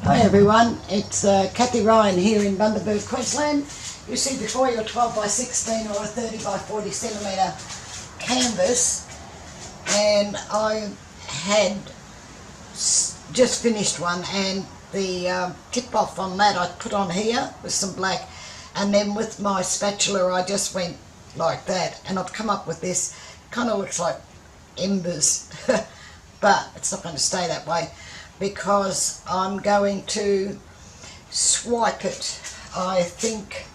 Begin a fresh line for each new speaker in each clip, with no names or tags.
Hi everyone, it's Kathie Ryan here in Bundaberg, Queensland. You see before you a 12 by 16 or a 30 by 40 centimetre canvas, and I had just finished one, and the tip off on that I put on here with some black, and then with my spatula I just went like that, and I've come up with this. Kind of looks like embers but it's not going to stay that way because I'm going to swipe it. I think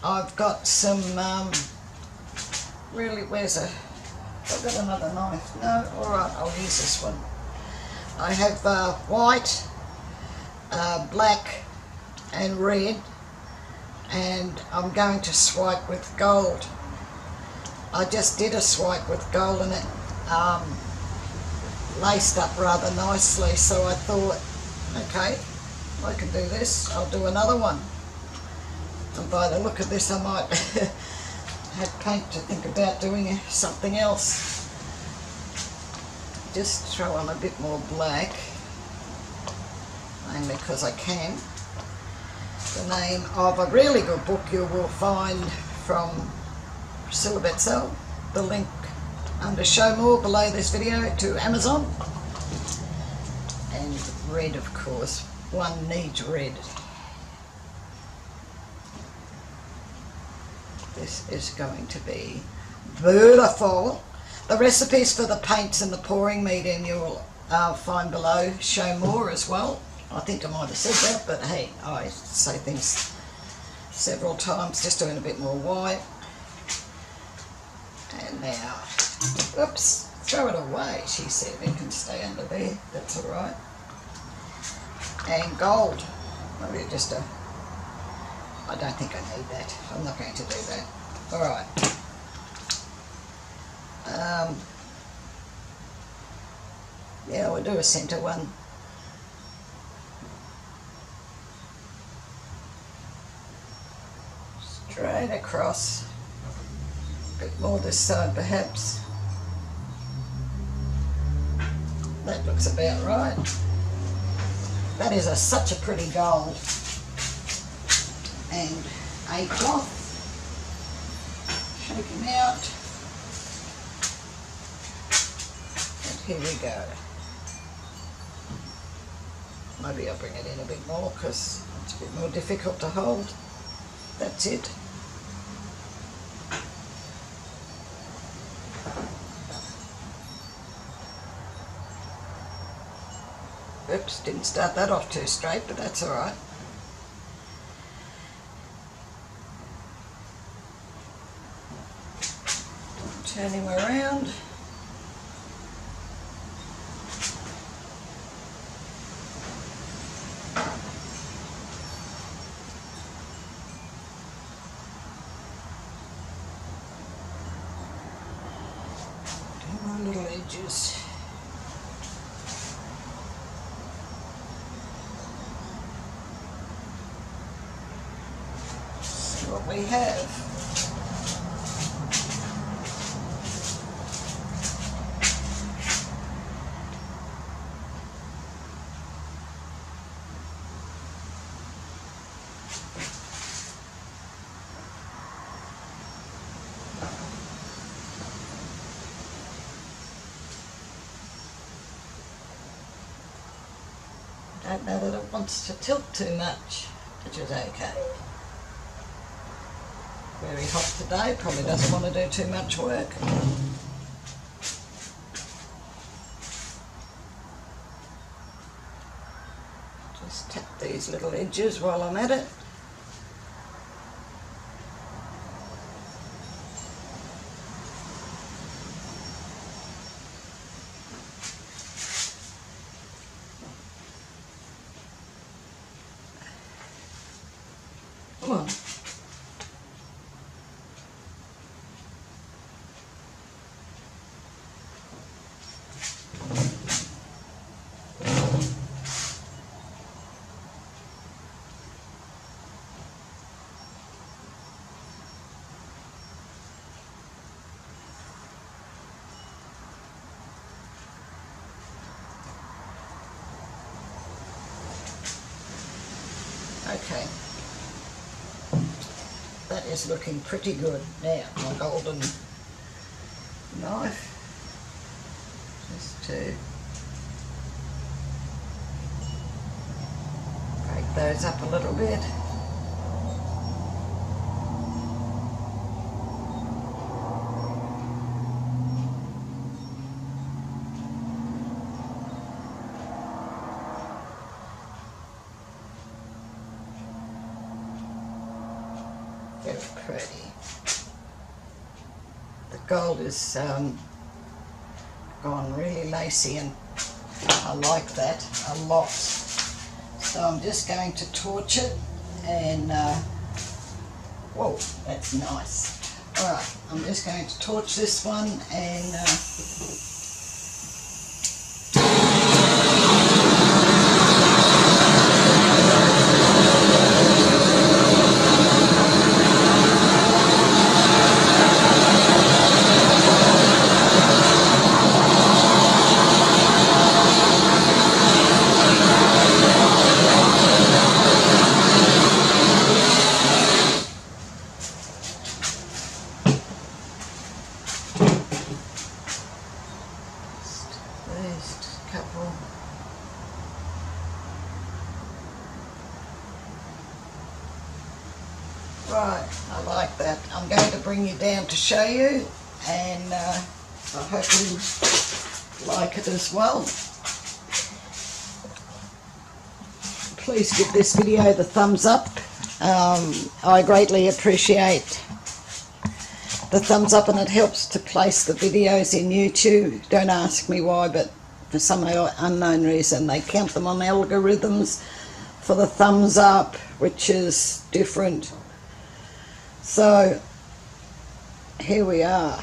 I've got some really, I've got another knife. No, alright, I'll use this one. I have white, black and red, and I'm going to swipe with gold. I just did a swipe with gold and it laced up rather nicely, so I thought, okay, I can do this, I'll do another one. And by the look of this I might have paint to think about doing something else. Just throw on a bit more black, mainly because I can. The name of a really good book you will find from Priscilla Betzel, the link under show more below this video to Amazon. And red, of course, one needs red. This is going to be beautiful. The recipes for the paints and the pouring medium you'll find below show more as well. I think I might have said that, but hey, I say things several times, just doing a bit more white. And now, oops, throw it away, she said. It can stay under there, that's all right. And gold, maybe just a, I don't think I need that. I'm not going to do that. All right. Yeah, we'll do a centre one. Straight across. A bit more this side perhaps. That looks about right. That is such a pretty gold. And a cloth. Shake him out. And here we go. Maybe I'll bring it in a bit more because it's a bit more difficult to hold. That's it. Oops, didn't start that off too straight, but that's all right. Turn him around. Do my little edges. What we have. Don't know that it wants to tilt too much, which is okay. Very hot today, probably doesn't want to do too much work. Just tap these little edges while I'm at it. Come on. Okay. That is looking pretty good. Now, my golden knife, just to break those up a little bit. Very pretty. The gold is gone really lacy, and I like that a lot. So I'm just going to torch it, and whoa, that's nice. Alright, I'm just going to torch this one, and couple. Right, I like that. I'm going to bring you down to show you, and I hope you like it as well. Please give this video the thumbs up. I greatly appreciate the thumbs up, and it helps to place the videos in YouTube. Don't ask me why, but for some unknown reason they count them on algorithms for the thumbs up, which is different. So here we are,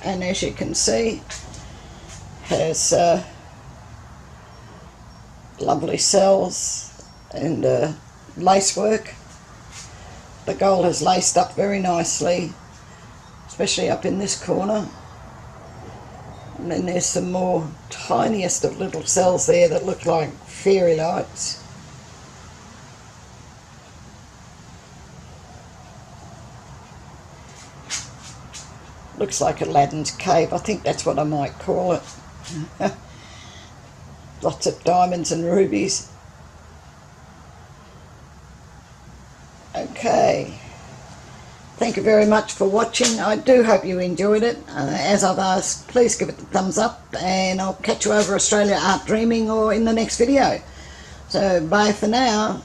and as you can see, has lovely cells and lace work. The gold is laced up very nicely, especially up in this corner. And then there's some more tiniest of little cells there that look like fairy lights. Looks like Aladdin's cave. I think that's what I might call it. Lots of diamonds and rubies. Okay. Thank you very much for watching. I do hope you enjoyed it. As I've asked, please give it the thumbs up, and I'll catch you over Australia Art Dreaming or in the next video. So bye for now.